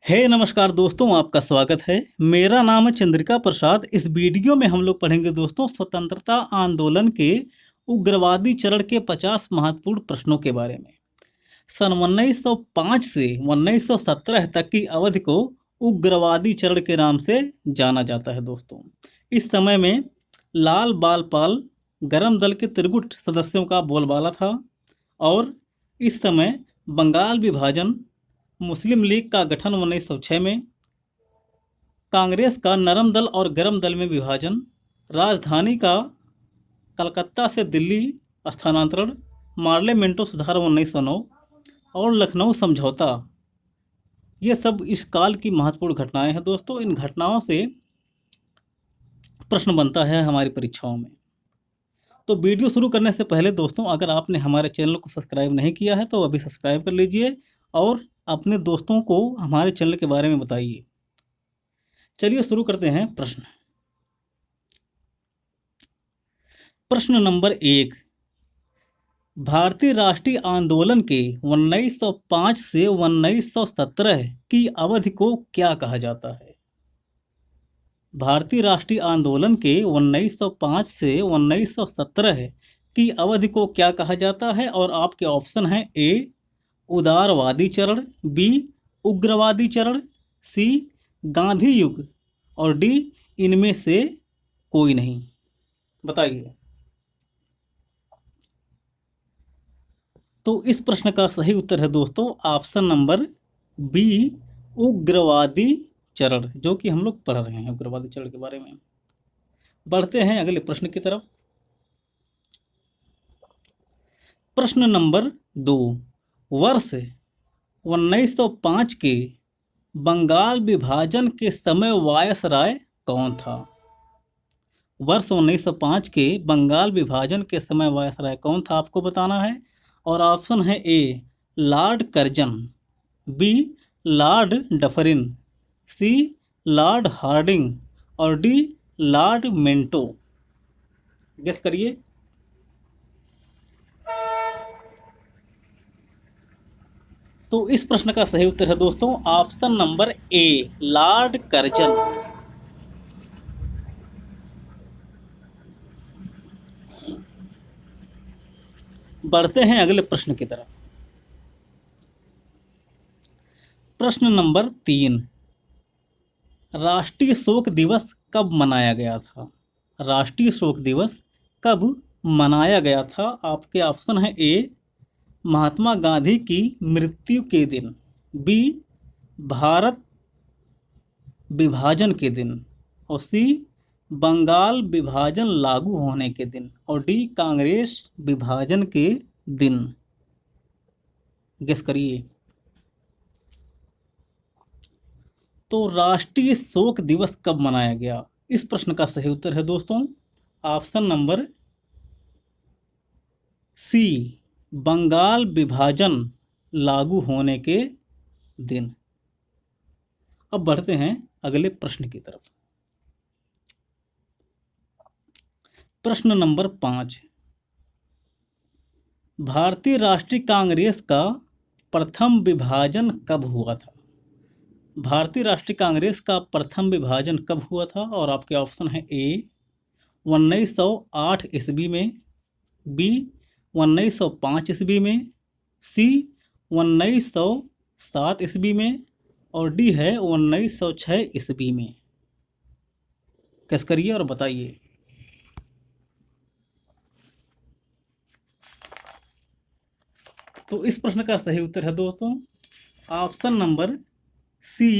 नमस्कार दोस्तों, आपका स्वागत है। मेरा नाम है चंद्रिका प्रसाद। इस वीडियो में हम लोग पढ़ेंगे दोस्तों स्वतंत्रता आंदोलन के उग्रवादी चरण के 50 महत्वपूर्ण प्रश्नों के बारे में। सन 1905 से 1917 तक की अवधि को उग्रवादी चरण के नाम से जाना जाता है दोस्तों। इस समय में लाल बाल पाल गरम दल के त्रिगुट सदस्यों का बोलबाला था और इस समय बंगाल विभाजन, मुस्लिम लीग का गठन 1906 में, कांग्रेस का नरम दल और गरम दल में विभाजन, राजधानी का कलकत्ता से दिल्ली स्थानांतरण, पार्लियामेंटो सुधार 1909 और लखनऊ समझौता, ये सब इस काल की महत्वपूर्ण घटनाएं हैं दोस्तों। इन घटनाओं से प्रश्न बनता है हमारी परीक्षाओं में। तो वीडियो शुरू करने से पहले दोस्तों, अगर आपने हमारे चैनल को सब्सक्राइब नहीं किया है तो अभी सब्सक्राइब कर लीजिए और अपने दोस्तों को हमारे चैनल के बारे में बताइए। चलिए शुरू करते हैं प्रश्न नंबर 1। भारतीय राष्ट्रीय आंदोलन के 1905 से 1917 की अवधि को क्या कहा जाता है? भारतीय राष्ट्रीय आंदोलन के 1905 से 1917 की अवधि को क्या कहा जाता है? और आपके ऑप्शन हैं: ए उदारवादी चरण, बी उग्रवादी चरण, सी गांधी युग और डी इनमें से कोई नहीं। बताइए। तो इस प्रश्न का सही उत्तर है दोस्तों ऑप्शन नंबर बी उग्रवादी चरण, जो कि हम लोग पढ़ रहे हैं उग्रवादी चरण के बारे में। बढ़ते हैं अगले प्रश्न की तरफ। प्रश्न नंबर 2। वर्ष 1905 के बंगाल विभाजन के समय वायसराय कौन था? वर्ष 1905 के बंगाल विभाजन के समय वायसराय कौन था, आपको बताना है। और ऑप्शन है: A Lord Curzon, B Lord Dufferin, C Lord Hardinge और डी लॉर्ड मिंटो। गेस करिए। तो इस प्रश्न का सही उत्तर है दोस्तों option number A Lord Curzon. बढ़ते हैं अगले प्रश्न की तरफ। प्रश्न नंबर 3। राष्ट्रीय शोक दिवस कब मनाया गया था? राष्ट्रीय शोक दिवस कब मनाया गया था? आपके ऑप्शन है: ए महात्मा गांधी की मृत्यु के दिन, बी भारत विभाजन के दिन और सी बंगाल विभाजन लागू होने के दिन और डी कांग्रेस विभाजन के दिन। गेस करिए। तो राष्ट्रीय शोक दिवस कब मनाया गया, इस प्रश्न का सही उत्तर है दोस्तों ऑप्शन नंबर सी बंगाल विभाजन लागू होने के दिन। अब बढ़ते हैं अगले प्रश्न की तरफ। प्रश्न नंबर 5। भारतीय राष्ट्रीय कांग्रेस का प्रथम विभाजन कब हुआ था? भारतीय राष्ट्रीय कांग्रेस का प्रथम विभाजन कब हुआ था? और आपके ऑप्शन है: ए 1908 ईस्वी में, बी 1905 ईस्वी में, सी 1907 ईस्वी में और डी है 1906 ईस्वी में। कैसे करिए और बताइए। तो इस प्रश्न का सही उत्तर है दोस्तों ऑप्शन नंबर सी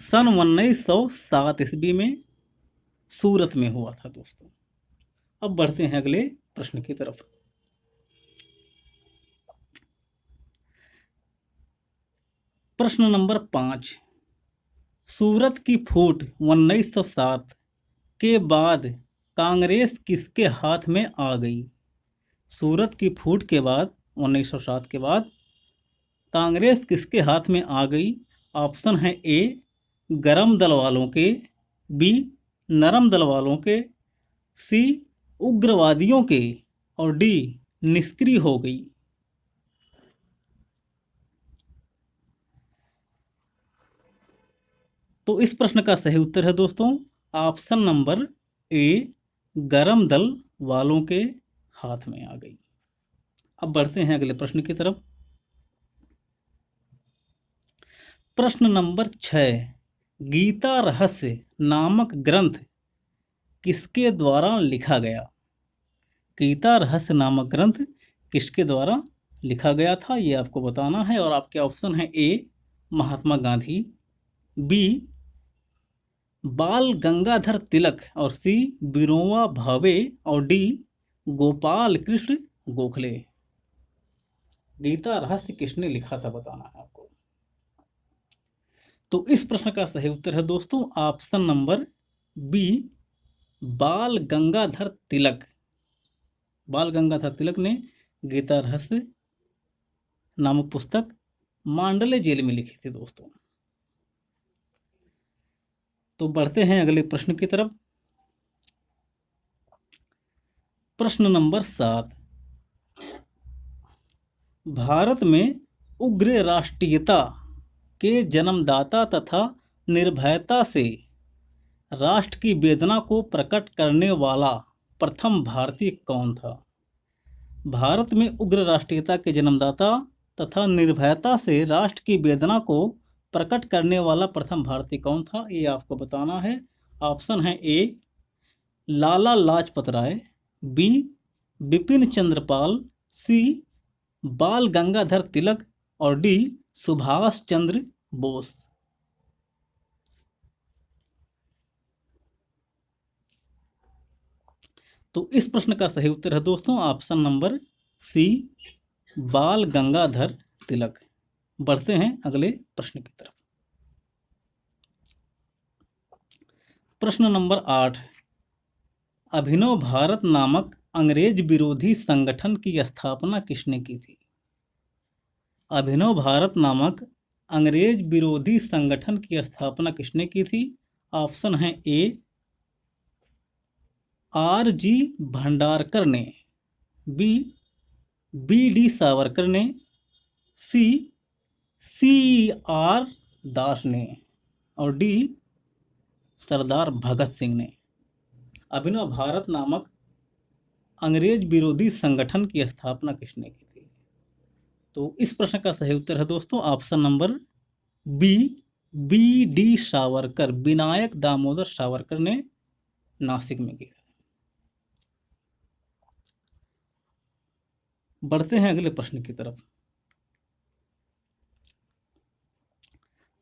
सन 1907 ईस्वी में सूरत में हुआ था दोस्तों। अब बढ़ते हैं अगले प्रश्न की तरफ। प्रश्न नंबर 5। सूरत की फूट 1907 के बाद कांग्रेस किसके हाथ में आ गई? सूरत की फूट के बाद 1907 के बाद कांग्रेस किसके हाथ में आ गई? ऑप्शन है: ए गरम दल वालों के, बी नरम दल वालों के, सी उग्रवादियों के और डी निष्क्रिय हो गई। तो इस प्रश्न का सही उत्तर है दोस्तों ऑप्शन नंबर ए, गरम दल वालों के हाथ में आ गई। अब बढ़ते हैं अगले प्रश्न की तरफ। प्रश्न नंबर 6, गीता रहस्य नामक ग्रंथ किसके द्वारा लिखा गया? गीता रहस्य नामक ग्रंथ किसके द्वारा लिखा गया था, ये आपको बताना है। और आपके ऑप्शन है ए, महात्मा गांधी, बी, बाल गंगाधर तिलक, और सी, विनोबा भावे, और डी, गोपाल कृष्ण गोखले। गीता रहस्य किसने लिखा था बताना है आपको। तो इस प्रश्न का सही उत्तर है दोस्तों ऑप्शन नंबर बी, बाल गंगाधर तिलक। बाल गंगाधर तिलक ने गीता रहस्य नामक पुस्तक मांडले जेल में लिखी थी दोस्तों। तो बढ़ते हैं अगले प्रश्न की तरफ। प्रश्न नंबर 7, भारत में उग्र राष्ट्रीयता के जन्मदाता तथा निर्भयता से राष्ट्र की वेदना को प्रकट करने वाला प्रथम भारतीय कौन था? भारत में उग्र राष्ट्रीयता के जन्मदाता तथा निर्भयता से राष्ट्र की वेदना को प्रकट करने वाला प्रथम भारतीय कौन था, ये आपको बताना है। ऑप्शन है ए, लाला लाजपत राय, बी, बिपिन चंद्र पाल, सी, बाल गंगाधर तिलक, और डी, सुभाष चंद्र बोस। तो इस प्रश्न का सही उत्तर है दोस्तों ऑप्शन नंबर सी, बाल गंगाधर तिलक। बढ़ते हैं अगले प्रश्न की तरफ। प्रश्न नंबर 8, अभिनव भारत नामक अंग्रेज विरोधी संगठन की स्थापना किसने की थी? अभिनव भारत नामक अंग्रेज विरोधी संगठन की स्थापना किसने की थी? ऑप्शन है ए, आर जी भंडारकर ने, बी, बी डी सावरकर ने, सी आर दास ने, और डी, सरदार भगत सिंह ने। अभिनव भारत नामक अंग्रेज विरोधी संगठन की स्थापना किसने की थी? तो इस प्रश्न का सही उत्तर है दोस्तों option number B, B D Savarkar, Vinayak Damodar Savarkar ने नासिक में किया। बढ़ते हैं अगले प्रश्न की तरफ।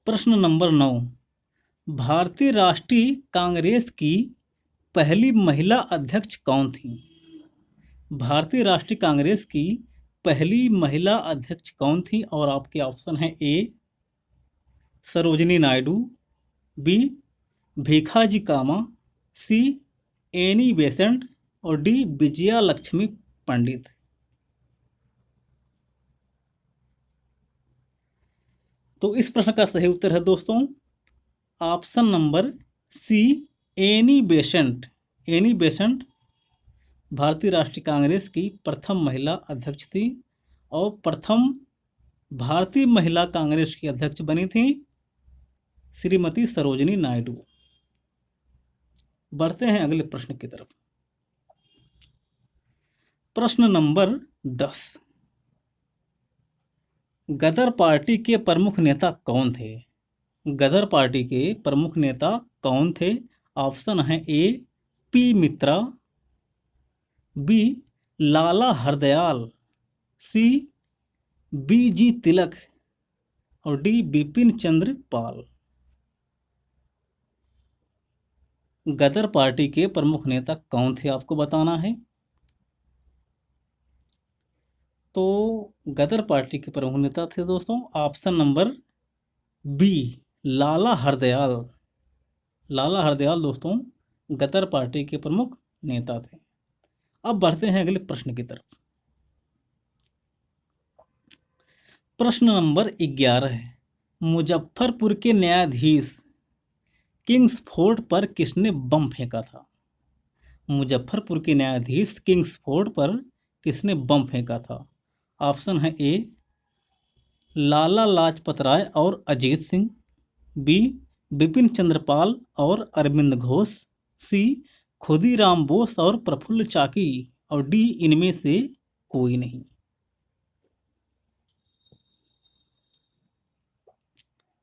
प्रश्न नंबर 9, भारतीय राष्ट्रीय कांग्रेस की पहली महिला अध्यक्ष कौन थी? भारतीय राष्ट्रीय कांग्रेस की पहली महिला अध्यक्ष कौन थी? और आपके ऑप्शन है A, Sarojini Naidu, B, Bhikaji Cama, C, Annie Besant, और डी, विजया लक्ष्मी पंडित। तो इस प्रश्न का सही उत्तर है दोस्तों option number C, Annie Besant. Annie Besant भारतीय राष्ट्रीय कांग्रेस की प्रथम महिला अध्यक्ष थी और प्रथम भारतीय महिला कांग्रेस की अध्यक्ष बनी थी श्रीमती सरोजिनी नायडू। बढ़ते हैं अगले प्रश्न की तरफ। प्रश्न नंबर 10, गदर पार्टी के प्रमुख नेता कौन थे? गदर पार्टी के प्रमुख नेता कौन थे? ऑप्शन है ए, पी मित्रा, बी, लाला हरदयाल, सी, बी जी तिलक, और डी, बिपिन चंद्र पाल। गदर पार्टी के प्रमुख नेता कौन थे आपको बताना है। तो गदर पार्टी के प्रमुख नेता थे दोस्तों ऑप्शन नंबर बी, लाला हरदयाल। लाला हरदयाल दोस्तों गदर पार्टी के प्रमुख नेता थे। अब बढ़ते हैं अगले प्रश्न की तरफ। प्रश्न नंबर 11, मुजफ्फरपुर के न्यायाधीश किंग्सफोर्ड पर किसने बम फेंका था? मुजफ्फरपुर के न्यायाधीश किंग्सफोर्ड पर किसने बम फेंका था? ऑप्शन है ए, लाला लाजपत राय और अजीत सिंह, बी, बिपिन चंद्रपाल और अरविंद घोष, सी खुदीराम बोस और प्रफुल्ल चाकी, और डी इनमें से कोई नहीं।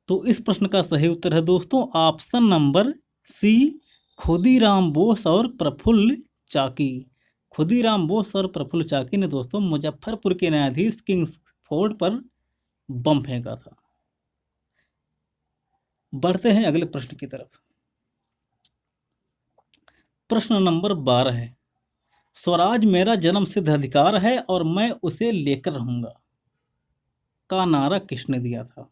तो इस प्रश्न का सही उत्तर है दोस्तों option number C, Khudiram Bose और प्रफुल्ल चाकी। खुदीराम बोस और प्रफुल्ल चाकी ने दोस्तों मुजफ्फरपुर के न्यायाधीश किंग्स फोर्ड पर बम फेंका था। बढ़ते हैं अगले प्रश्न की तरफ। प्रश्न नंबर 12 है, स्वराज मेरा जन्म सिद्ध अधिकार है और मैं उसे लेकर रहूंगा का नारा किसने दिया था?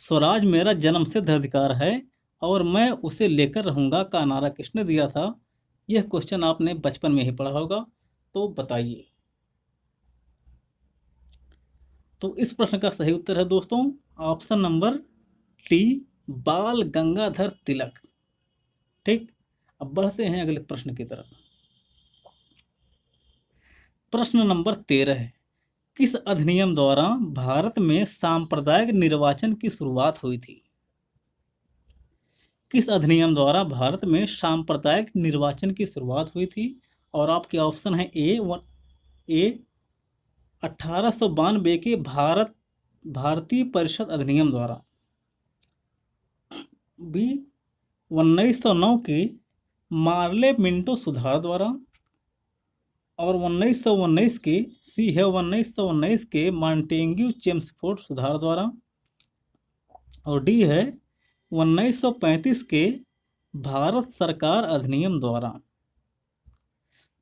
स्वराज मेरा जन्म सिद्ध अधिकार है और मैं उसे लेकर रहूंगा का नारा किसने दिया था? यह क्वेश्चन आपने बचपन में ही पढ़ा होगा, तो बताइए। तो इस प्रश्न का सही उत्तर है दोस्तों ऑप्शन नंबर टी, बाल गंगाधर तिलक। ठीक, अब बढ़ते हैं अगले प्रश्न की तरफ। प्रश्न नंबर 13 है, किस अधिनियम द्वारा भारत में सांप्रदायिक निर्वाचन की शुरुआत हुई थी? किस अधिनियम द्वारा भारत में सांप्रदायिक निर्वाचन की शुरुआत हुई थी? और आपके ऑप्शन है ए 1892 के भारतीय परिषद अधिनियम द्वारा, बी 1909 के मार्ले मिंटो सुधार द्वारा, और 1919 के सी है 1919 के मॉन्टेग्यू चेम्सफोर्ड सुधार द्वारा, और डी है 1935 के भारत सरकार अधिनियम द्वारा।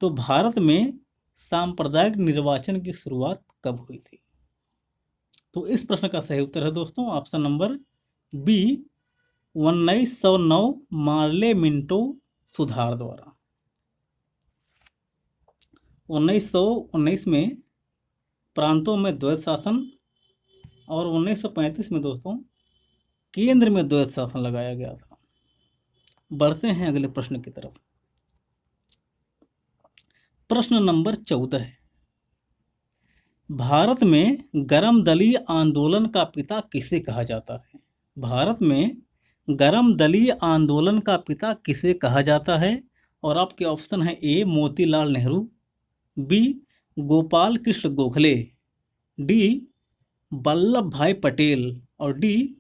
तो भारत में सांप्रदायिक निर्वाचन की शुरुआत कब हुई थी? तो इस प्रश्न का सही उत्तर है दोस्तों option number B 1909 Morley Minto सुधार द्वारा। 1919 में प्रांतों में द्वैत शासन और 1935 में दोस्तों केंद्र में द्वैत शासन लगाया गया था। बढ़ते हैं अगले प्रश्न की तरफ। प्रश्न नंबर 14 है, भारत में गरम दलीय आंदोलन का पिता किसे कहा जाता है? भारत में गरम दलीय आंदोलन का पिता किसे कहा जाता है? और आपके ऑप्शन है ए मोतीलाल नेहरू, बी गोपाल कृष्ण गोखले, डी वल्लभ भाई पटेल, और डी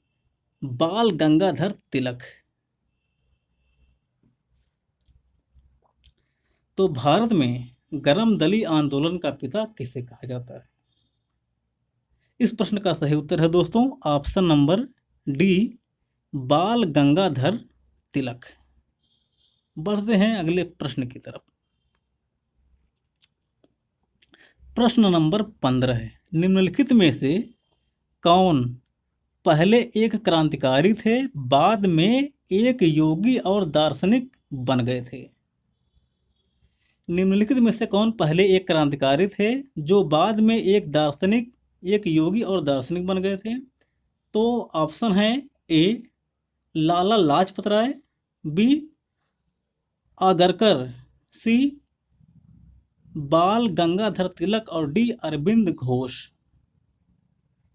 बाल गंगाधर तिलक। तो भारत में गरम दलीय आंदोलन का पिता किसे कहा जाता है? इस प्रश्न का सही उत्तर है दोस्तों ऑप्शन नंबर डी बाल गंगाधर तिलक। बढ़ते हैं अगले प्रश्न की तरफ। प्रश्न नंबर 15 है, निम्नलिखित में से कौन पहले एक क्रांतिकारी थे, बाद में एक योगी और दार्शनिक बन गए थे? निम्नलिखित में से कौन पहले एक क्रांतिकारी थे जो बाद में एक दार्शनिक, एक योगी और दार्शनिक बन गए थे? तो ऑप्शन है ए लाला लाजपत राय, बी आगरकर, सी बाल गंगाधर तिलक, और डी अरविंद घोष।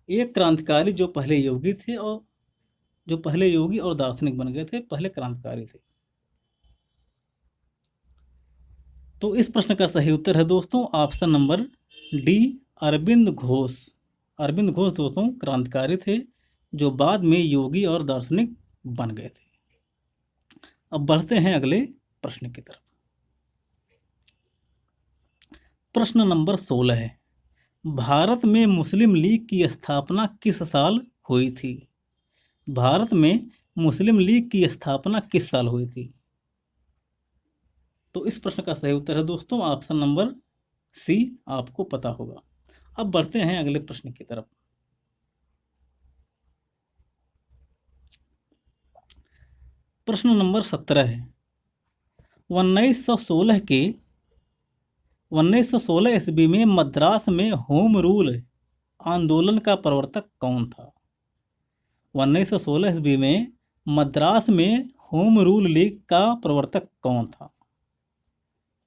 एक क्रांतिकारी जो पहले योगी थे और जो पहले योगी और दार्शनिक बन गए थे, पहले क्रांतिकारी थे। तो इस प्रश्न का सही उत्तर है दोस्तों option number D Aurobindo Ghosh. Aurobindo Ghosh दोस्तों क्रांतिकारी थे जो बाद में योगी और दार्शनिक बन गए थे। अब बढ़ते हैं अगले प्रश्न की तरफ। प्रश्न नंबर 16 है, भारत में मुस्लिम लीग की स्थापना किस साल हुई थी? भारत में मुस्लिम लीग की स्थापना किस साल हुई थी? तो इस प्रश्न का सही उत्तर है दोस्तों ऑप्शन नंबर सी, आपको पता होगा। अब बढ़ते हैं अगले प्रश्न की तरफ। प्रश्न नंबर 17 है, 1916 ईस्वी में मद्रास में होम रूल आंदोलन का प्रवर्तक कौन था? 1916 ईस्वी में मद्रास में होम रूल लीग का प्रवर्तक कौन था?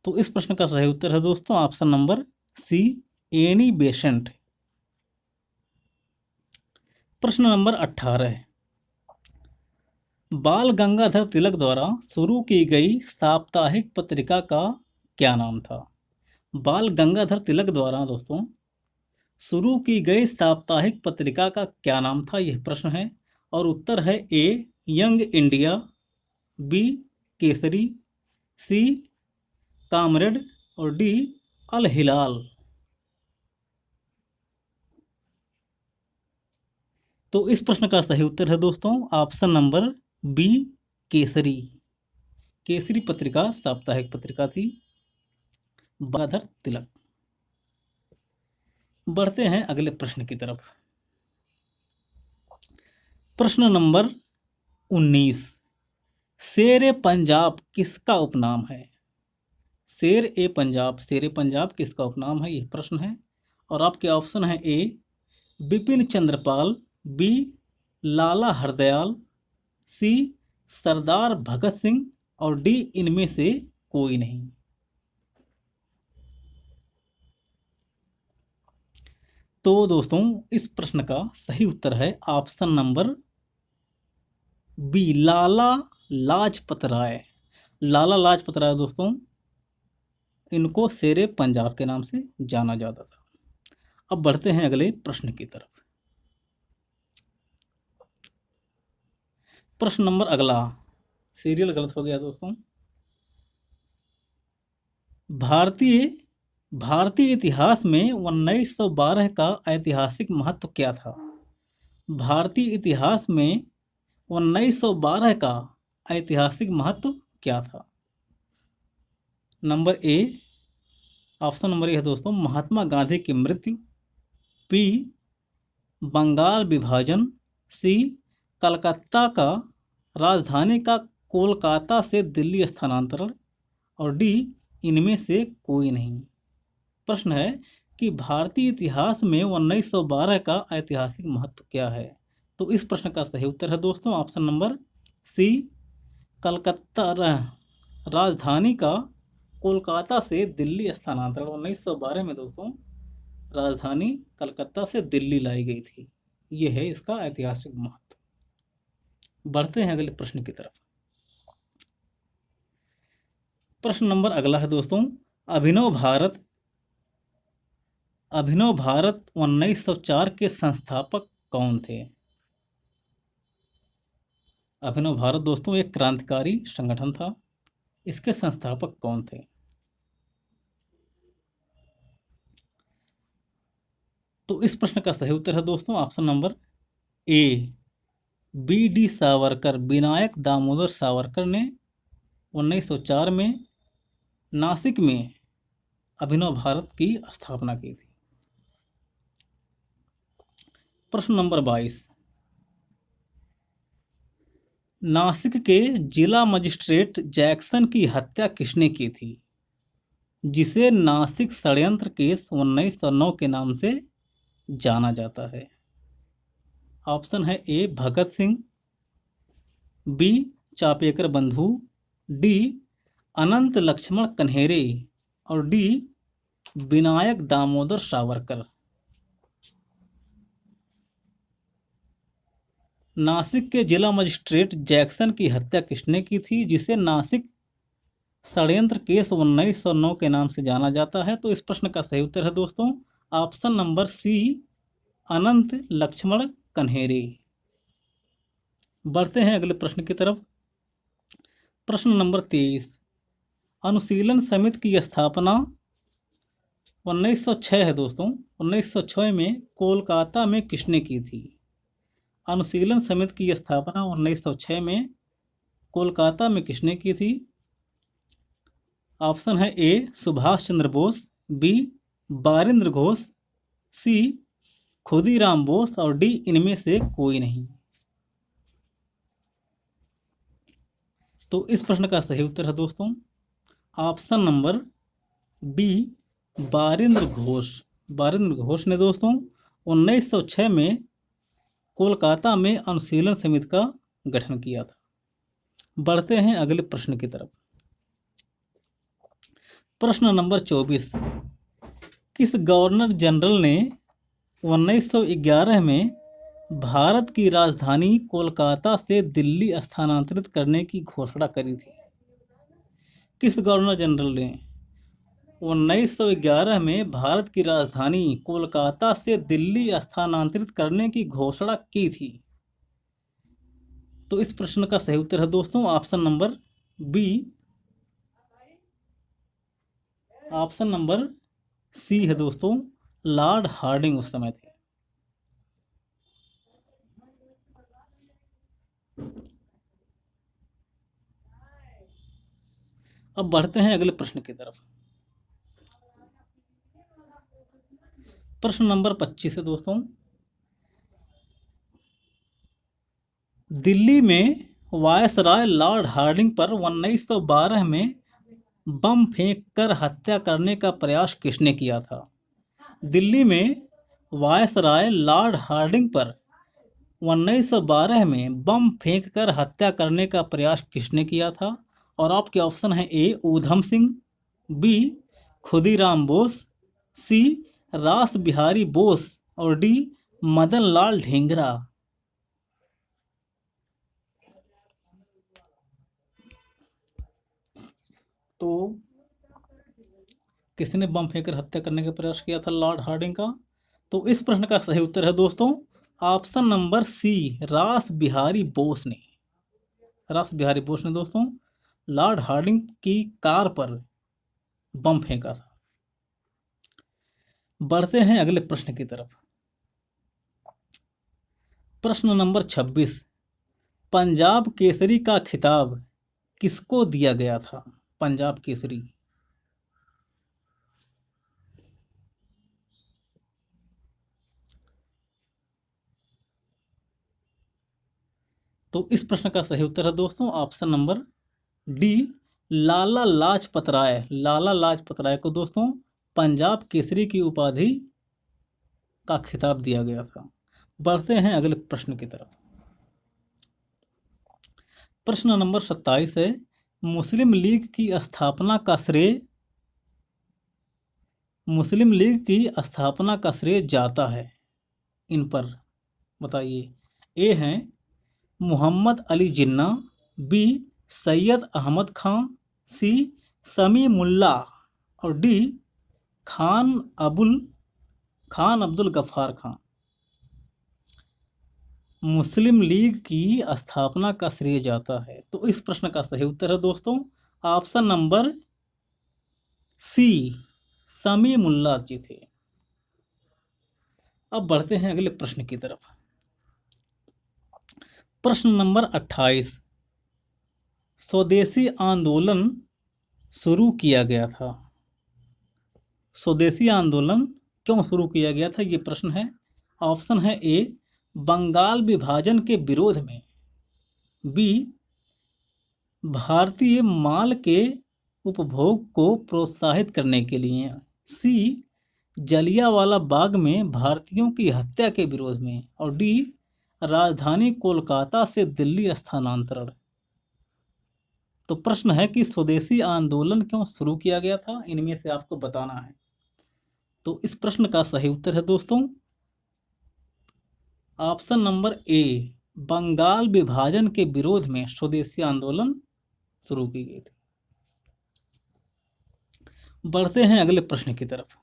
तो इस प्रश्न का सही उत्तर है दोस्तों option number C, Annie Besant. प्रश्न नंबर 18 है, बाल गंगाधर तिलक द्वारा शुरू की गई साप्ताहिक पत्रिका का क्या नाम था? बाल गंगाधर तिलक द्वारा दोस्तों शुरू की गई साप्ताहिक पत्रिका का क्या नाम था, यह प्रश्न है। और उत्तर है A Young India, B Kesari, C Comrade और डी अल हिलाल। तो इस प्रश्न का सही उत्तर है दोस्तों option number B Kesari. Kesari पत्रिका साप्ताहिक पत्रिका थी गंगाधर तिलक। बढ़ते हैं अगले प्रश्न की तरफ। प्रश्न नंबर 19, शेर ए पंजाब किसका उपनाम है? शेर ए पंजाब किसका उपनाम है, यह प्रश्न है। और आपके ऑप्शन है ए बिपिन चंद्रपाल, बी लाला हरदयाल, सी सरदार भगत सिंह और डी इनमें से कोई नहीं। तो दोस्तों इस प्रश्न का सही उत्तर है option number B Lala Lajpat Rai. Lala Lajpat Rai दोस्तों, इनको शेरे पंजाब के नाम से जाना जाता था। अब बढ़ते हैं अगले प्रश्न की तरफ। प्रश्न नंबर अगला, सीरियल गलत हो गया दोस्तों। भारतीय इतिहास में 1912 का ऐतिहासिक महत्व क्या था? भारतीय इतिहास में 1912 का ऐतिहासिक महत्व क्या था? नंबर ए, ऑप्शन नंबर ए है दोस्तों महात्मा गांधी की मृत्यु, बी बंगाल विभाजन, सी कलकत्ता का राजधानी का कोलकाता से दिल्ली स्थानांतरण और डी इनमें से कोई नहीं। प्रश्न है कि भारतीय इतिहास में 1912 का ऐतिहासिक महत्व क्या है? तो इस प्रश्न का सही उत्तर है दोस्तों ऑप्शन नंबर सी कलकत्ता राजधानी का कोलकाता से दिल्ली स्थानांतरण। 1912 में दोस्तों राजधानी कलकत्ता से दिल्ली लाई गई थी। यह है इसका ऐतिहासिक महत्व। बढ़ते हैं अगले प्रश्न की तरफ। प्रश्न नंबर अगला है दोस्तों अभिनव भारत 1904 के संस्थापक कौन थे? अभिनव भारत दोस्तों एक क्रांतिकारी संगठन था। इसके संस्थापक कौन थे? तो इस प्रश्न का सही उत्तर है दोस्तों option number A B D Savarkar. Vinayak Damodar Savarkar ने 1904 में नासिक में अभिनव भारत की स्थापना की थी। प्रश्न नंबर 22, नासिक के जिला मजिस्ट्रेट जैक्सन की हत्या किसने की थी, जिसे नासिक षड्यंत्र केस 1909 के नाम से जाना जाता है? ऑप्शन है ए भगत सिंह, बी चापेकर बंधु, डी अनंत लक्ष्मण कन्हेरे और डी विनायक दामोदर सावरकर। नासिक के जिला मजिस्ट्रेट जैक्सन की हत्या किसने की थी, जिसे नासिक षड्यंत्र केस 1909 के नाम से जाना जाता है? तो इस प्रश्न का सही उत्तर है दोस्तों ऑप्शन नंबर सी अनंत लक्ष्मण कन्हेरे। बढ़ते हैं अगले प्रश्न की तरफ। प्रश्न नंबर 23, अनुशीलन समिति की स्थापना 1906 है दोस्तों। 1906 में कोलकाता में किसने की थी? अनुशीलन समिति की स्थापना 1906 में कोलकाता में किसने की थी? ऑप्शन है ए सुभाष चंद्र बोस, बी बारिंद्र घोष, सी खुदीराम बोस और डी इनमें से कोई नहीं। तो इस प्रश्न का सही उत्तर है दोस्तों option number B Barindra Ghosh. Barindra Ghosh ने दोस्तों 1906 में कोलकाता में अनुशीलन समिति का गठन किया था। बढ़ते हैं अगले प्रश्न की तरफ। प्रश्न नंबर 24, किस गवर्नर जनरल ने 1911 में भारत की राजधानी कोलकाता से दिल्ली स्थानांतरित करने की घोषणा करी थी? किस गवर्नर जनरल ने 1911 में भारत की राजधानी कोलकाता से दिल्ली स्थानांतरित करने की घोषणा की थी? तो इस प्रश्न का सही उत्तर है दोस्तों option number B, option number C है दोस्तों, लॉर्ड हार्डिंग उस समय थे। अब बढ़ते हैं अगले प्रश्न की तरफ। प्रश्न नंबर 25 है दोस्तों, दिल्ली में वायसराय लॉर्ड हार्डिंग पर 1912 में बम फेंक कर हत्या करने का प्रयास किसने किया था? दिल्ली में वायसराय लॉर्ड हार्डिंग पर 1912 में बम फेंक कर हत्या करने का प्रयास किसने किया था? और आपके ऑप्शन है ए ऊधम सिंह, बी खुदीराम बोस, सी रास बिहारी बोस और डी मदन लाल ढींगरा। तो किसने बम फेंककर हत्या करने का प्रयास किया था लॉर्ड हार्डिंग का? तो इस प्रश्न का सही उत्तर है दोस्तों ऑप्शन नंबर सी, रास बिहारी बोस ने। रास बिहारी बोस ने दोस्तों लॉर्ड हार्डिंग की कार पर बम फेंका था। बढ़ते हैं अगले प्रश्न की तरफ। प्रश्न नंबर 26, पंजाब केसरी का खिताब किसको दिया गया था? पंजाब केसरी। तो इस प्रश्न का सही उत्तर है दोस्तों option number D, Lala Lajpat Rai. Lala Lajpat Rai को दोस्तों पंजाब केसरी की उपाधि का खिताब दिया गया था। बढ़ते हैं अगले प्रश्न की तरफ। प्रश्न नंबर 27 है, मुस्लिम लीग की स्थापना का श्रेय मुस्लिम लीग की स्थापना का श्रेय जाता है इन पर, बताइए। ए हैं मोहम्मद अली जिन्ना, बी सैयद अहमद खां, सी समीमुल्ला और डी खान अब्दुल गफ्फार खां। मुस्लिम लीग की स्थापना का श्रेय जाता है, तो इस प्रश्न का सही उत्तर है दोस्तों ऑप्शन नंबर सी, समीमुल्ला जी थे। अब बढ़ते हैं अगले प्रश्न की तरफ। प्रश्न नंबर 28, स्वदेशी आंदोलन शुरू किया गया था? स्वदेशी आंदोलन क्यों शुरू किया गया था, ये प्रश्न है। ऑप्शन है ए बंगाल विभाजन के विरोध में, बी भारतीय माल के उपभोग को प्रोत्साहित करने के लिए, सी जलियांवाला बाग में भारतीयों की हत्या के विरोध में और डी राजधानी कोलकाता से दिल्ली स्थानांतरण। तो प्रश्न है कि स्वदेशी आंदोलन क्यों शुरू किया गया था, इनमें से आपको बताना है। तो इस प्रश्न का सही उत्तर है दोस्तों ऑप्शन नंबर ए, बंगाल विभाजन के विरोध में स्वदेशी आंदोलन शुरू की गई थी। बढ़ते हैं अगले प्रश्न की तरफ।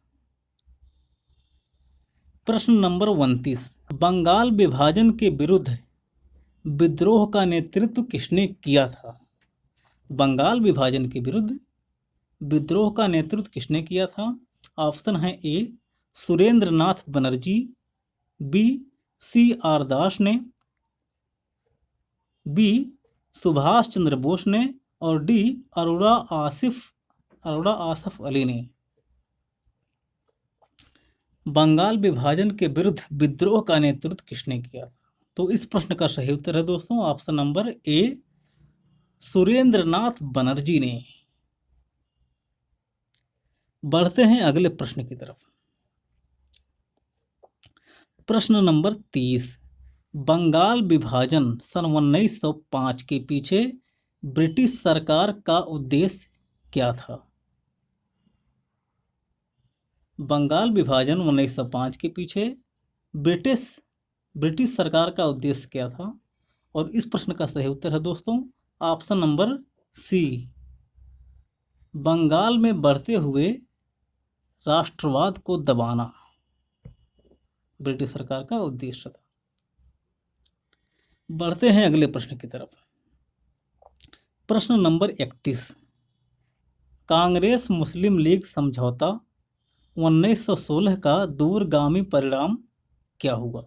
प्रश्न नंबर 29, बंगाल विभाजन के विरुद्ध विद्रोह का नेतृत्व किसने किया था? बंगाल विभाजन के विरुद्ध विद्रोह का नेतृत्व किसने किया था? ऑप्शन है ए सुरेंद्र नाथ बनर्जी, बी सी आर दास ने, बी सुभाष चंद्र बोस ने और डी अरोड़ा आसफ अली ने। बंगाल विभाजन के विरुद्ध विद्रोह का नेतृत्व किसने किया था? तो इस प्रश्न का सही उत्तर है दोस्तों ऑप्शन नंबर ए, सुरेंद्र नाथ बनर्जी ने। बढ़ते हैं अगले प्रश्न की तरफ। प्रश्न नंबर 30, बंगाल विभाजन सन 1905 के पीछे ब्रिटिश सरकार का उद्देश्य क्या था? बंगाल विभाजन 1905 के पीछे ब्रिटिश ब्रिटिश सरकार का उद्देश्य क्या था? और इस प्रश्न का सही उत्तर है दोस्तों ऑप्शन नंबर सी, बंगाल में बढ़ते हुए राष्ट्रवाद को दबाना ब्रिटिश सरकार का उद्देश्य था। बढ़ते हैं अगले प्रश्न की तरफ। प्रश्न नंबर 31, कांग्रेस मुस्लिम लीग समझौता 1916 का दूरगामी परिणाम क्या हुआ?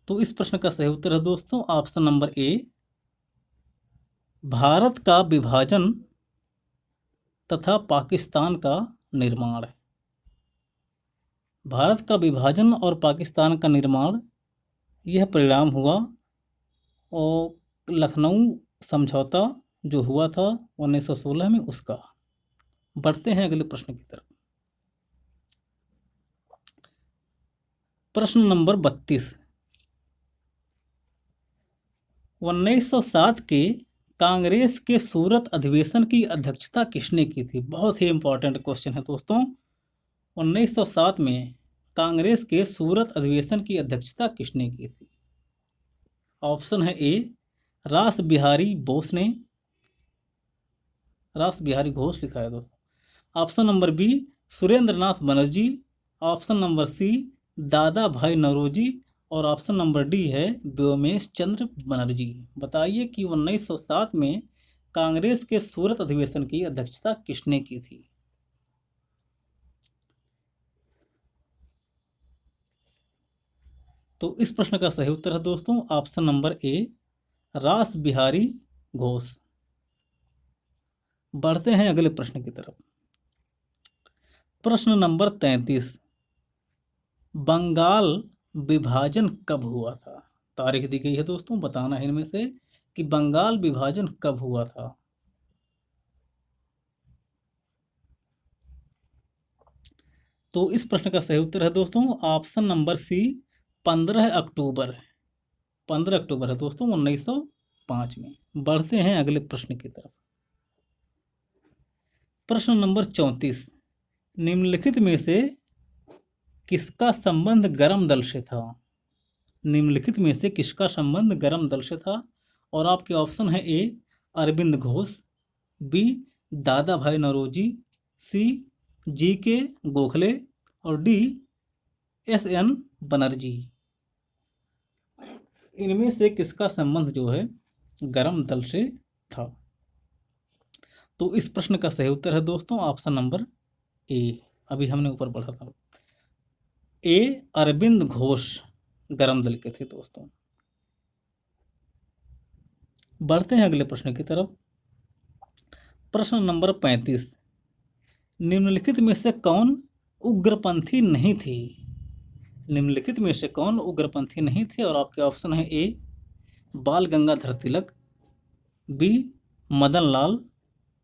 तो इस प्रश्न का सही उत्तर है दोस्तों ऑप्शन नंबर ए, भारत का विभाजन तथा पाकिस्तान का निर्माण। भारत का विभाजन और पाकिस्तान का निर्माण यह परिणाम हुआ, और लखनऊ समझौता जो हुआ था 1916 में उसका। बढ़ते हैं अगले प्रश्न की तरफ। प्रश्न नंबर 32, 1907 के कांग्रेस के सूरत अधिवेशन की अध्यक्षता किसने की थी? बहुत ही इंपॉर्टेंट क्वेश्चन है दोस्तों। 1907 में कांग्रेस के सूरत अधिवेशन की अध्यक्षता किसने की थी? ऑप्शन है ए, रास बिहारी बोस ने, रास बिहारी घोष लिखा है दोस्तों। ऑप्शन नंबर बी, सुरेंद्र नाथ बनर्जी। ऑप्शन नंबर सी, दादा भाई नौरोजी। और ऑप्शन नंबर डी है व्योमेश चंद्र बनर्जी। बताइए कि 1907 में कांग्रेस के सूरत अधिवेशन की अध्यक्षता किसने की थी? तो इस प्रश्न का सही उत्तर है दोस्तों ऑप्शन नंबर ए, रास बिहारी घोष। बढ़ते हैं अगले प्रश्न की तरफ। प्रश्न नंबर 33, बंगाल विभाजन कब हुआ था? तारीख दी गई है दोस्तों, बताना है इनमें से कि बंगाल विभाजन कब हुआ था। तो इस प्रश्न का सही उत्तर है दोस्तों ऑप्शन नंबर सी, 15 अक्टूबर। 15 अक्टूबर है दोस्तों 1905 में। बढ़ते हैं अगले प्रश्न की तरफ। प्रश्न नंबर 34, निम्नलिखित में से किसका संबंध गर्म दल से था? निम्नलिखित में से किसका संबंध गर्म दल से था? और आपके ऑप्शन है ए, अरविंद घोष, बी, दादा भाई नौरोजी, सी, जी के गोखले, और डी, एस एन बनर्जी। इनमें से किसका संबंध जो है गर्म दल से था? तो इस प्रश्न का सही उत्तर है दोस्तों ऑप्शन नंबर ए, अभी हमने ऊपर पढ़ा था। ए, अरविंद घोष गर्म दल के थे दोस्तों। बढ़ते हैं अगले प्रश्न की तरफ। प्रश्न नंबर 35, निम्नलिखित में से कौन उग्रपंथी नहीं थी? निम्नलिखित में से कौन उग्रपंथी नहीं थे? और आपके ऑप्शन है ए, बाल गंगाधर तिलक, बी, मदन लाल,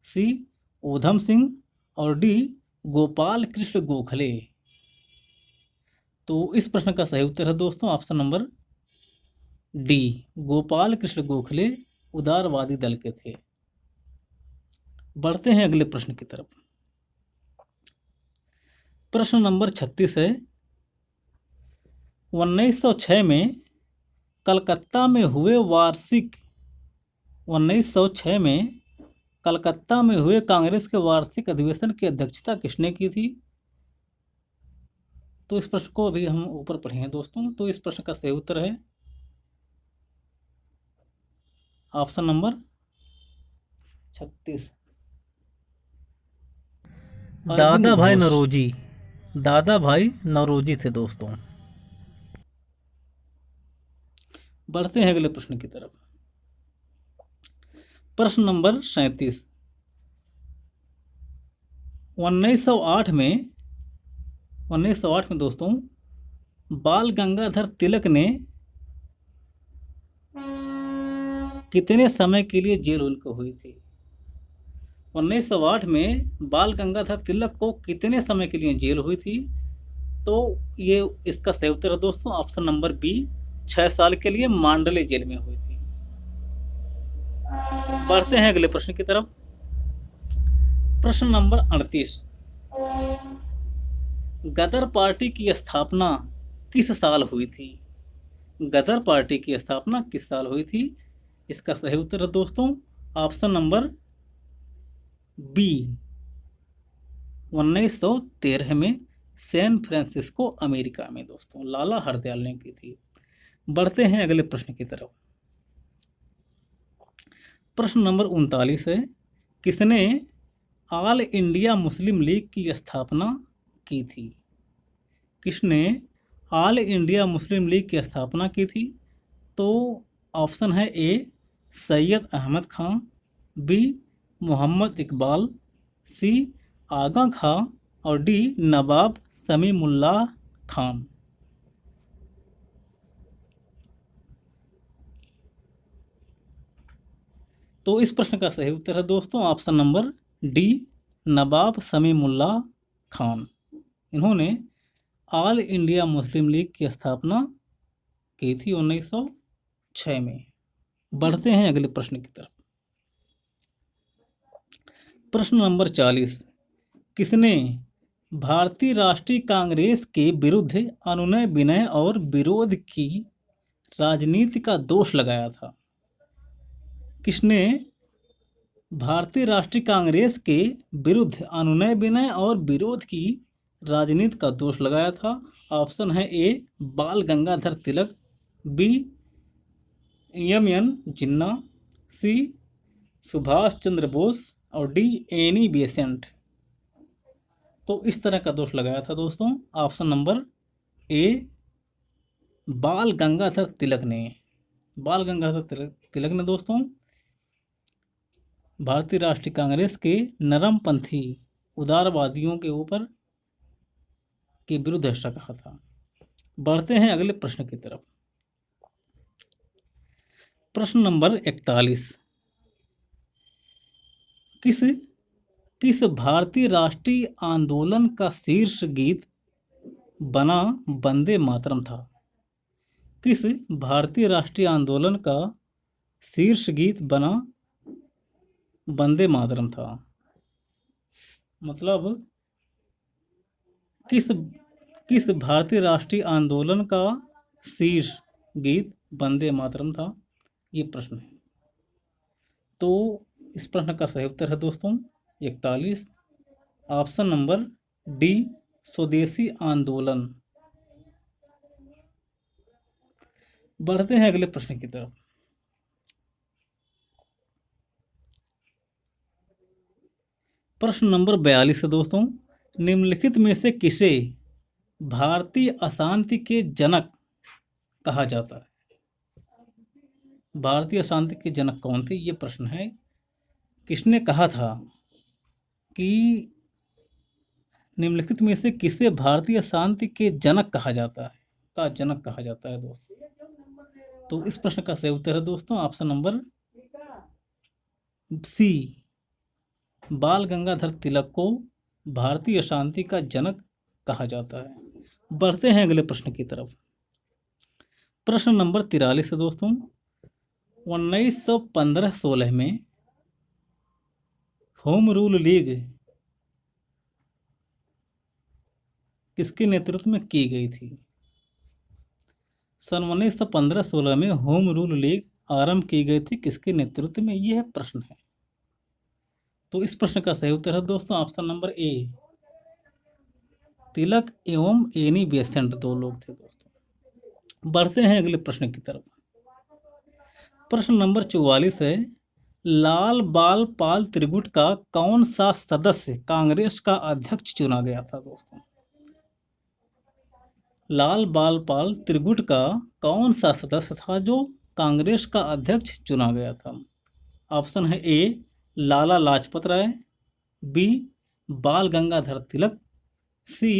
सी, ऊधम सिंह, और डी, गोपाल कृष्ण गोखले। तो इस प्रश्न का सही उत्तर है दोस्तों option number D, Gopal Krishna Gokhale उदारवादी दल के थे। बढ़ते हैं अगले प्रश्न की तरफ। प्रश्न नंबर 36 है, 1906 में कलकत्ता में हुए 1906 में कलकत्ता में हुए कांग्रेस के वार्षिक अधिवेशन की अध्यक्षता किसने की थी? तो इस प्रश्न को अभी हम ऊपर पढ़ेंगे दोस्तों। तो इस प्रश्न का सही उत्तर है ऑप्शन नंबर 36, दादा भाई नौरोजी। दादा भाई नौरोजी थे दोस्तों। बढ़ते हैं अगले प्रश्न की तरफ। प्रश्न नंबर 37, 1908 में दोस्तों बाल गंगाधर तिलक ने कितने समय के लिए जेल उनको हुई थी? 1908 में बाल गंगाधर तिलक को कितने समय के लिए जेल हुई थी? तो ये इसका सही उत्तर है दोस्तों ऑप्शन नंबर बी, 6 साल के लिए मांडले जेल में हुई थी। बढ़ते हैं अगले प्रश्न की तरफ। प्रश्न नंबर 38, गदर पार्टी की स्थापना किस साल हुई थी? गदर पार्टी की स्थापना किस साल हुई थी? इसका सही उत्तर है दोस्तों ऑप्शन नंबर बी, 1913 में सैन फ्रांसिस्को अमेरिका में दोस्तों लाला हरदयाल ने की थी। बढ़ते हैं अगले प्रश्न की तरफ। प्रश्न नंबर 39 है, किसने ऑल इंडिया मुस्लिम लीग की स्थापना की थी? किसने ऑल इंडिया मुस्लिम लीग की स्थापना की थी? तो ऑप्शन है ए सैयद अहमद खां, बी मोहम्मद इकबाल, सी आगा खां और डी नवाब समीमुल्लाह खान। तो इस प्रश्न का सही उत्तर है दोस्तों ऑप्शन नंबर डी नवाब समीमुल्लाह खान। इन्होंने ऑल इंडिया मुस्लिम लीग की स्थापना की थी 1906 में। बढ़ते हैं अगले प्रश्न की तरफ। प्रश्न नंबर 40, किसने भारतीय राष्ट्रीय कांग्रेस के विरुद्ध अनुनय विनय और विरोध की राजनीति का दोष लगाया था? किसने भारतीय राष्ट्रीय कांग्रेस के विरुद्ध अनुनय विनय और विरोध की राजनीति का दोष लगाया था? ऑप्शन है ए बाल गंगाधर तिलक, बी एम जिन्ना, सी सुभाष चंद्र बोस और डी एनी बेसेंट। तो इस तरह का दोष लगाया था दोस्तों ऑप्शन नंबर ए बाल गंगाधर तिलक ने। बाल गंगाधर तिलक ने दोस्तों भारतीय राष्ट्रीय कांग्रेस के नरमपंथी उदारवादियों के ऊपर के विरुद्ध ऐसा कहा था। बढ़ते हैं अगले प्रश्न की तरफ। प्रश्न नंबर 41, किस भारतीय राष्ट्रीय आंदोलन का शीर्ष गीत बना वंदे मातरम था? किस भारतीय राष्ट्रीय आंदोलन का शीर्ष गीत बना वंदे मातरम था? मतलब किस भारतीय राष्ट्रीय आंदोलन का शीर्ष गीत वंदे मातरम था, ये प्रश्न है। तो इस प्रश्न का सही उत्तर है दोस्तों 41 ऑप्शन नंबर डी स्वदेशी आंदोलन। बढ़ते हैं अगले प्रश्न की तरफ। प्रश्न नंबर 42 है दोस्तों, निम्नलिखित में से किसे भारतीय अशांति के जनक कहा जाता है? भारतीय अशांति के जनक कौन थे, ये प्रश्न है। किसने कहा था कि निम्नलिखित में से किसे भारतीय शांति के जनक कहा जाता है, का जनक कहा जाता है दोस्तों? तो इस प्रश्न का सही उत्तर है दोस्तों ऑप्शन नंबर सी बाल गंगाधर तिलक को भारतीय शांति का जनक कहा जाता है। बढ़ते हैं अगले प्रश्न की तरफ। प्रश्न नंबर 43 है दोस्तों, 1915-16 में होम रूल लीग किसके नेतृत्व में की गई थी? सन 1915-16 में होम रूल लीग आरंभ की गई थी, किसके नेतृत्व में, यह प्रश्न है। तो इस प्रश्न का सही उत्तर है दोस्तों ऑप्शन नंबर ए तिलक एवं एनी बेसेंट, दो लोग थे दोस्तों। बढ़ते हैं अगले प्रश्न की तरफ। प्रश्न नंबर 44 है, लाल बाल पाल त्रिगुट का कौन सा सदस्य कांग्रेस का अध्यक्ष चुना गया था दोस्तों? लाल बाल पाल त्रिगुट का कौन सा सदस्य था जो कांग्रेस का अध्यक्ष चुना गया था? ऑप्शन है ए लाला लाजपत राय, बी बाल गंगाधर तिलक, सी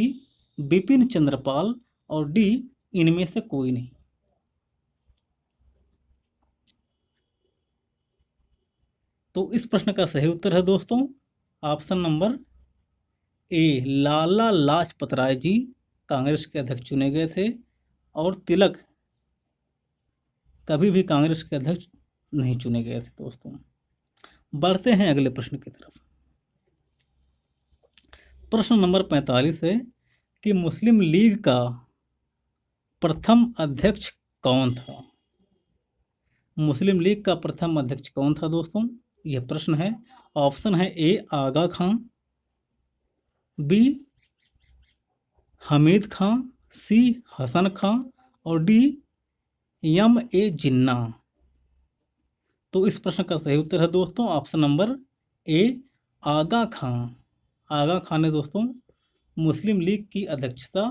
बिपिन चंद्रपाल और डी इनमें से कोई नहीं। तो इस प्रश्न का सही उत्तर है दोस्तों ऑप्शन नंबर ए लाला लाजपत राय जी कांग्रेस के अध्यक्ष चुने गए थे और तिलक कभी भी कांग्रेस के अध्यक्ष नहीं चुने गए थे दोस्तों। बढ़ते हैं अगले प्रश्न की तरफ। प्रश्न नंबर 45 है कि मुस्लिम लीग का प्रथम अध्यक्ष कौन था। मुस्लिम लीग का प्रथम अध्यक्ष कौन था दोस्तों, यह प्रश्न है। ऑप्शन है ए आगा खां, बी हमीद खां, सी हसन खां और डी एम ए जिन्ना। तो इस प्रश्न का सही उत्तर है दोस्तों ऑप्शन नंबर ए आगा खां। आगा खां ने दोस्तों मुस्लिम लीग की अध्यक्षता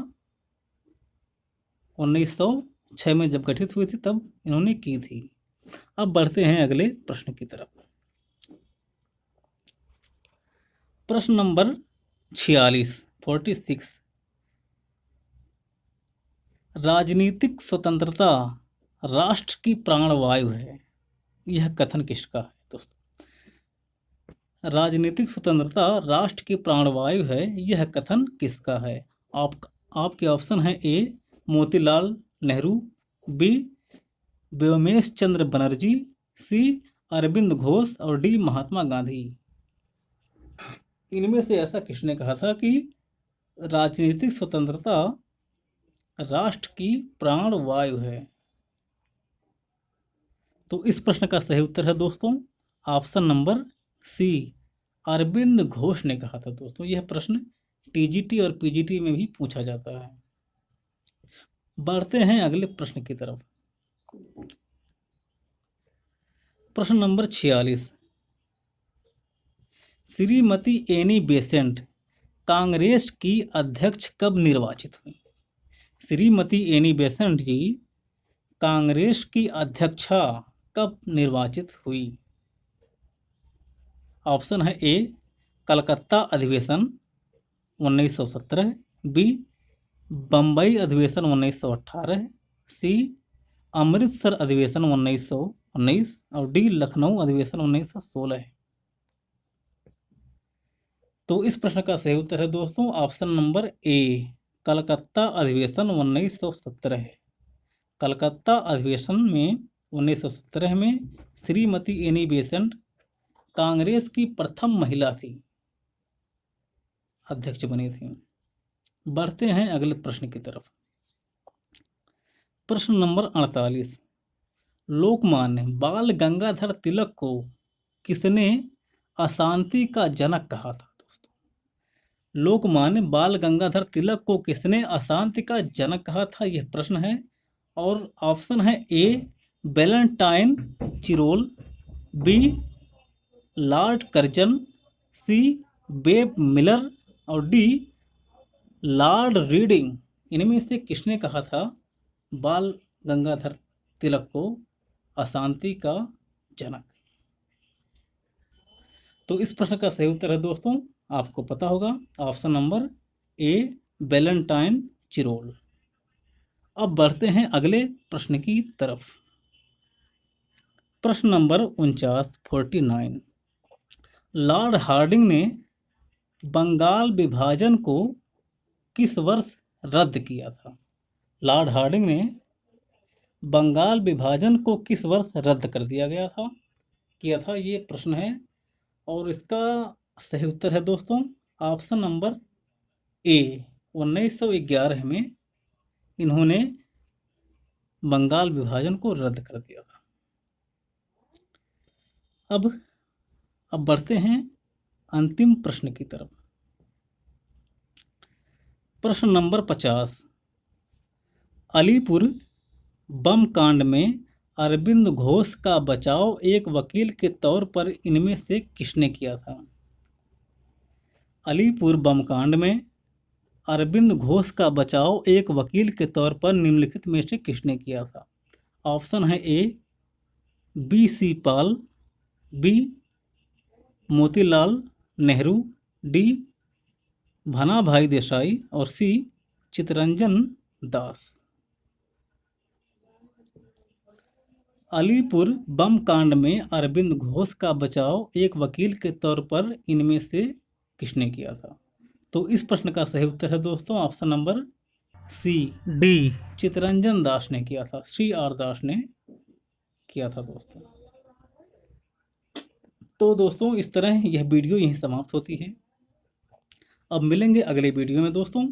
1906 में जब गठित हुई थी तब इन्होंने की थी। अब बढ़ते हैं अगले प्रश्न की तरफ। प्रश्न नंबर 46 राजनीतिक स्वतंत्रता राष्ट्र की प्राणवायु है, यह कथन किसका है दोस्तों। राजनीतिक स्वतंत्रता राष्ट्र की प्राणवायु है, यह कथन किसका है। आपके ऑप्शन है ए मोतीलाल नेहरू, बी व्योमेश चंद्र बनर्जी, सी अरविंद घोष और डी महात्मा गांधी। इनमें से ऐसा किसने कहा था कि राजनीतिक स्वतंत्रता राष्ट्र की प्राण वायु है। तो इस प्रश्न का सही उत्तर है दोस्तों option number C Arvind Ghosh ने कहा था दोस्तों। यह प्रश्न टीजीटी और पीजीटी में भी पूछा जाता है। बढ़ते हैं अगले प्रश्न की तरफ। प्रश्न number 46 Shrimati Annie Besant Congress की अध्यक्ष कब निर्वाचित हुई। श्रीमती एनी बेसेंट जी कांग्रेस की अध्यक्षा कब निर्वाचित हुई। ऑप्शन है ए कलकत्ता अधिवेशन 1917, बी बम्बई अधिवेशन 1918, सी अमृतसर अधिवेशन 1919 और डी लखनऊ अधिवेशन 1916। तो इस प्रश्न का सही उत्तर है दोस्तों ऑप्शन नंबर ए कलकत्ता अधिवेशन 1917 है। कलकत्ता अधिवेशन में 1917 में श्रीमती एनी बेसेंट कांग्रेस की प्रथम महिला थी, अध्यक्ष बनी थी। बढ़ते हैं अगले प्रश्न की तरफ। प्रश्न नंबर 48 लोकमान्य बाल गंगाधर तिलक को किसने अशांति का जनक कहा था दोस्तों। लोकमान्य बाल गंगाधर तिलक को किसने अशांति का जनक कहा था, यह प्रश्न है। और ऑप्शन है A Valentine Chirol, B Lord Curzon, C Webb Miller और डी लॉर्ड रीडिंग। इनमें से किसने कहा था बाल गंगाधर तिलक को अशांति का जनक। तो इस प्रश्न का सही उत्तर है दोस्तों आपको पता होगा ऑप्शन नंबर ए वैलेंटाइन चिरोल। अब बढ़ते हैं अगले प्रश्न की तरफ। प्रश्न नंबर 49 लॉर्ड हार्डिंग ने बंगाल विभाजन को किस वर्ष रद्द किया था। लॉर्ड हार्डिंग ने बंगाल विभाजन को किस वर्ष रद्द कर दिया किया था ये प्रश्न है। और इसका सही उत्तर है दोस्तों ऑप्शन नंबर ए 1911 में इन्होंने बंगाल विभाजन को रद्द कर दिया था। अब बढ़ते हैं अंतिम प्रश्न की तरफ। प्रश्न नंबर 50 अलीपुर बम कांड में अरविंद घोष का बचाव एक वकील के तौर पर इनमें से किसने किया था। अलीपुर बम कांड में अरविंद घोष का बचाव एक वकील के तौर पर निम्नलिखित में से किसने किया था। ऑप्शन है A B C Pal, B Motilal Nehru, D Bhulabhai Desai और सी चित्तरंजन दास। अलीपुर बम कांड में अरविंद घोष का बचाव एक वकील के तौर पर इनमें से किसने किया था। तो इस प्रश्न का सही उत्तर है दोस्तों option number C D Chittaranjan Das ने किया था। सी आर दास ने किया था दोस्तों। तो दोस्तों इस तरह यह वीडियो यहीं समाप्त होती है। अब मिलेंगे अगले वीडियो में दोस्तों।